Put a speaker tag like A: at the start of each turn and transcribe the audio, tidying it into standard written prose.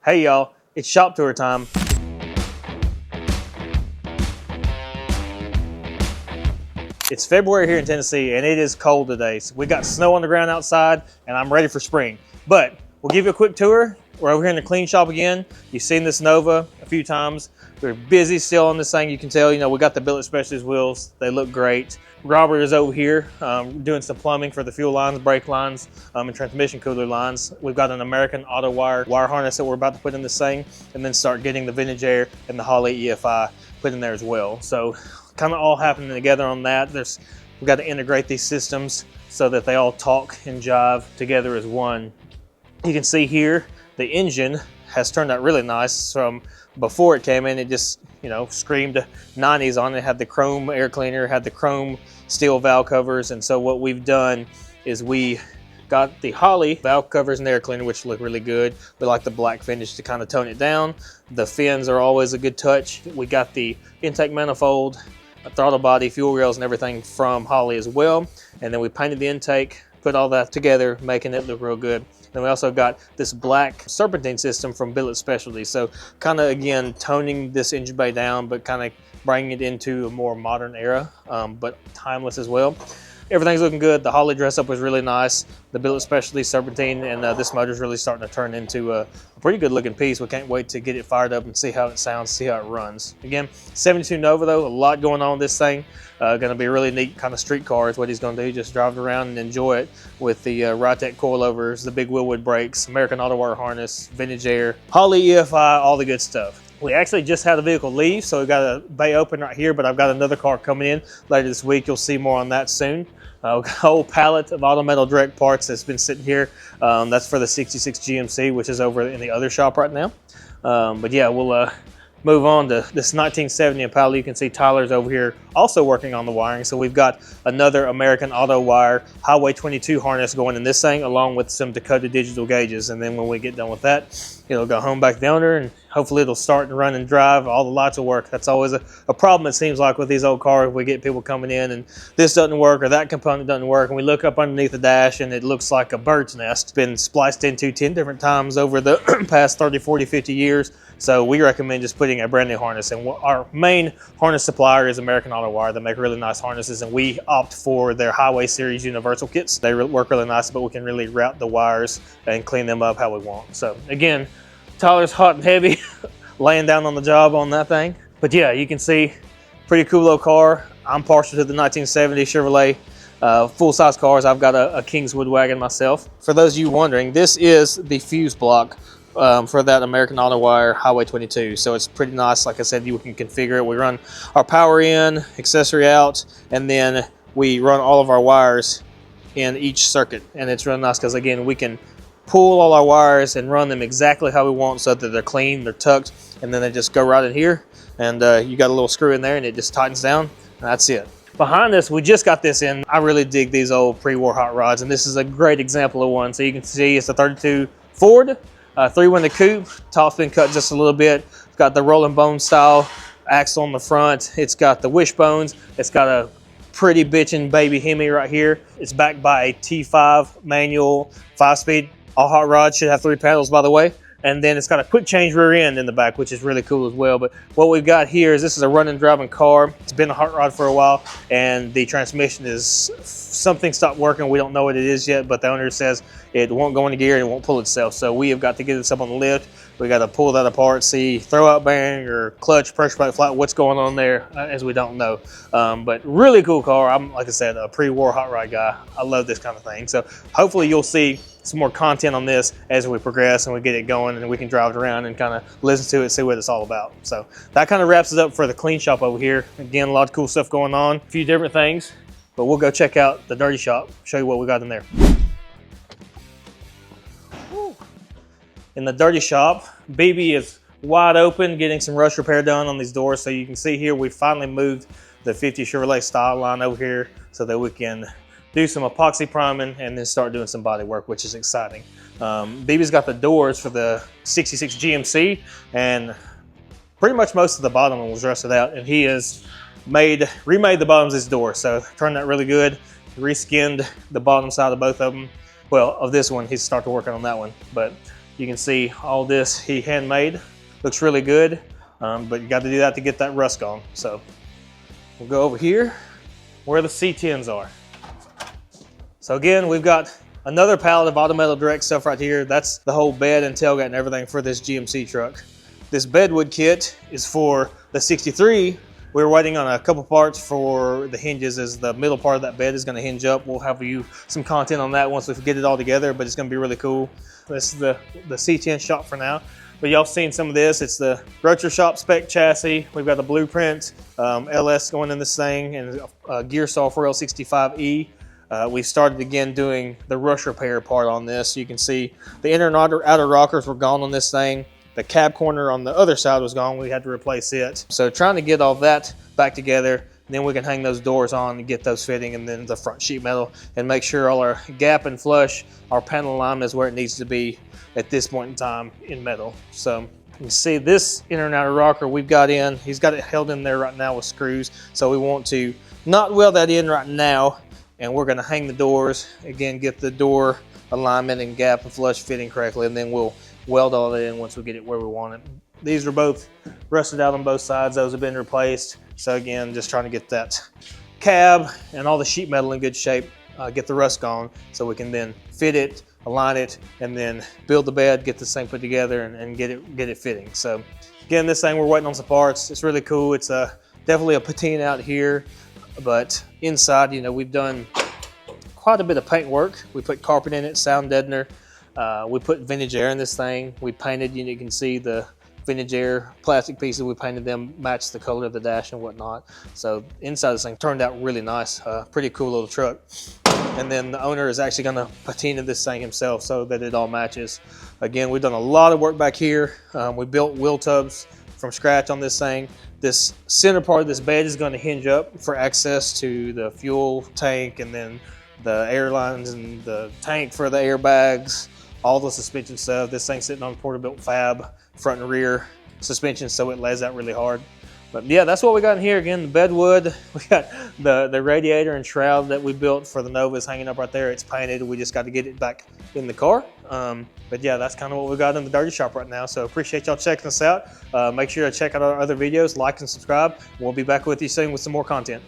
A: Hey y'all, it's shop tour time. It's February here in Tennessee and it is cold today. So we got snow on the ground outside and I'm ready for spring. But we'll give you a quick tour. We're over here in the clean shop again. You've seen this Nova a few times. We're busy still on this thing. You can tell, we got the Billet Specialties wheels. They look great. Robert is over here doing some plumbing for the fuel lines, brake lines, and transmission cooler lines. We've got an American Auto Wire harness that we're about to put in this thing, and then start getting the vintage air and the Holley EFI put in there as well. So kind of all happening together on that. We've got to integrate these systems so that they all talk and jive together as one. You can see here the engine has turned out really nice. From before it came in, it just screamed 90s on it. Had the chrome air cleaner, had the chrome steel valve covers, and so what we've done is we got the Holley valve covers and air cleaner, which look really good. We like the black finish to kind of tone it down. The fins are always a good touch. We got the intake manifold, a throttle body, fuel rails, and everything from Holley as well. And then we painted the intake, put all that together, making it look real good. Then we also got this black serpentine system from Billet Specialties. So kind of, again, toning this engine bay down, but kind of bringing it into a more modern era, but timeless as well. Everything's looking good. The Holley dress up was really nice. The Billet Specialties serpentine, and this motor's really starting to turn into a pretty good looking piece. We can't wait to get it fired up and see how it sounds, see how it runs. Again, 72 Nova though, a lot going on with this thing. Gonna be a really neat kind of street car is what he's gonna do. Just drive it around and enjoy it with the Rytec coilovers, the big wheelwood brakes, American Auto Wire harness, vintage air, Holley EFI, all the good stuff. We actually just had a vehicle leave, so we've got a bay open right here, but I've got another car coming in later this week. You'll see more on that soon. We've got a whole pallet of auto metal direct parts that's been sitting here. That's for the 66 GMC, which is over in the other shop right now. But yeah, we'll move on to this 1970 Impala. You can see Tyler's over here also working on the wiring. So we've got another American Auto Wire Highway 22 harness going in this thing, along with some Dakota Digital gauges. And then when we get done with that, it'll go home back to the owner, and hopefully it'll start and run and drive. All the lights will work. That's always a problem, it seems like, with these old cars. We get people coming in and this doesn't work or that component doesn't work, and we look up underneath the dash and it looks like a bird's nest. It's been spliced into 10 different times over the past 30, 40, 50 years. So we recommend just putting a brand new harness. And our main harness supplier is American Auto Wire. They make really nice harnesses, and we opt for their Highway Series universal kits. They work really nice, but we can really route the wires and clean them up how we want. So again, Tyler's hot and heavy laying down on the job on that thing. But yeah, you can see, pretty cool little car. I'm partial to the 1970 Chevrolet full-size cars. I've got a Kingswood wagon myself. For those of you wondering, this is the fuse block for that American Auto Wire Highway 22. So it's pretty nice. Like I said, you can configure it. We run our power in, accessory out, and then we run all of our wires in each circuit. And it's really nice because, again, we can pull all our wires and run them exactly how we want so that they're clean, they're tucked, and then they just go right in here. And you got a little screw in there and it just tightens down, and that's it. Behind us, we just got this in. I really dig these old pre-war hot rods, and this is a great example of one. So you can see it's a 32 Ford, three-window coupe. Top's been cut just a little bit. It's got the rolling bone style axle on the front. It's got the wishbones. It's got a pretty bitchin' baby Hemi right here. It's backed by a T5 manual 5-speed. All hot rods should have 3 pedals, by the way. And then it's got a quick change rear end in the back, which is really cool as well. But what we've got here is this is a running driving car. It's been a hot rod for a while, and the transmission is something stopped working. We don't know what it is yet, but the owner says it won't go into gear and it won't pull itself. So we have got to get this up on the lift. We got to pull that apart, see throwout bearing or clutch, pressure plate flat, what's going on there, as we don't know. But really cool car. I'm, like I said, a pre-war hot rod guy. I love this kind of thing. So hopefully you'll see some more content on this as we progress and we get it going, and we can drive it around and kind of listen to it, see what it's all about. So that kind of wraps it up for the clean shop over here. Again, a lot of cool stuff going on, a few different things, but we'll go check out the dirty shop, show you what we got in there. In the dirty shop, BB is wide open, getting some rust repair done on these doors. So you can see here, we finally moved the 50 Chevrolet Styleline over here so that we can do some epoxy priming and then start doing some body work, which is exciting. BB's got the doors for the 66 GMC, and pretty much most of the bottom one was rusted out, and he has remade the bottoms of his door. So turned out really good. Reskinned the bottom side of both of them. Well, of this one, he's started working on that one, but You can see all this he handmade. Looks really good, but you got to do that to get that rust gone. So we'll go over here where the C10s are. So again, we've got another pallet of auto metal direct stuff right here. That's the whole bed and tailgate and everything for this GMC truck. This BedWood kit is for the 63. We're waiting on a couple parts for the hinges, as the middle part of that bed is going to hinge up. We'll have you some content on that once we get it all together, but it's going to be really cool. This is the C10 shop for now. But y'all seen some of this. It's the hotrodshop spec chassis. We've got the blueprint, LS going in this thing, and a gear saw for L65E. We started again doing the rush repair part on this. You can see the inner and outer rockers were gone on this thing. The cab corner on the other side was gone. We had to replace it. So trying to get all that back together, then we can hang those doors on and get those fitting, and then the front sheet metal, and make sure all our gap and flush, our panel alignment is where it needs to be at this point in time in metal. So you can see this inner and outer rocker we've got in. He's got it held in there right now with screws. So we want to not weld that in right now, and we're gonna hang the doors, again, get the door alignment and gap and flush fitting correctly, and then we'll weld all that in once we get it where we want it. These are both rusted out on both sides. Those have been replaced. So again, just trying to get that cab and all the sheet metal in good shape, get the rust gone, so we can then fit it, align it, and then build the bed, get this thing put together, and get it fitting. So again, this thing, we're waiting on some parts. It's really cool. It's definitely a patina out here, but inside, you know, we've done quite a bit of paint work. We put carpet in it, sound deadener. We put vintage air in this thing. We painted, you can see the vintage air plastic pieces. We painted them, match the color of the dash and whatnot. So inside this thing turned out really nice. Pretty cool little truck. And then the owner is actually gonna patina this thing himself so that it all matches. Again, we've done a lot of work back here. We built wheel tubs from scratch on this thing. This center part of this bed is gonna hinge up for access to the fuel tank, and then the air lines and the tank for the airbags, all the suspension stuff. This thing's sitting on Porterbuilt fab, front and rear suspension, so it lays out really hard. But yeah, that's what we got in here. Again, the BedWood. We got the radiator and shroud that we built for the Nova is hanging up right there. It's painted. We just got to get it back in the car. But yeah, that's kind of what we got in the dirty shop right now. So appreciate y'all checking us out. Make sure to check out our other videos, like and subscribe. We'll be back with you soon with some more content.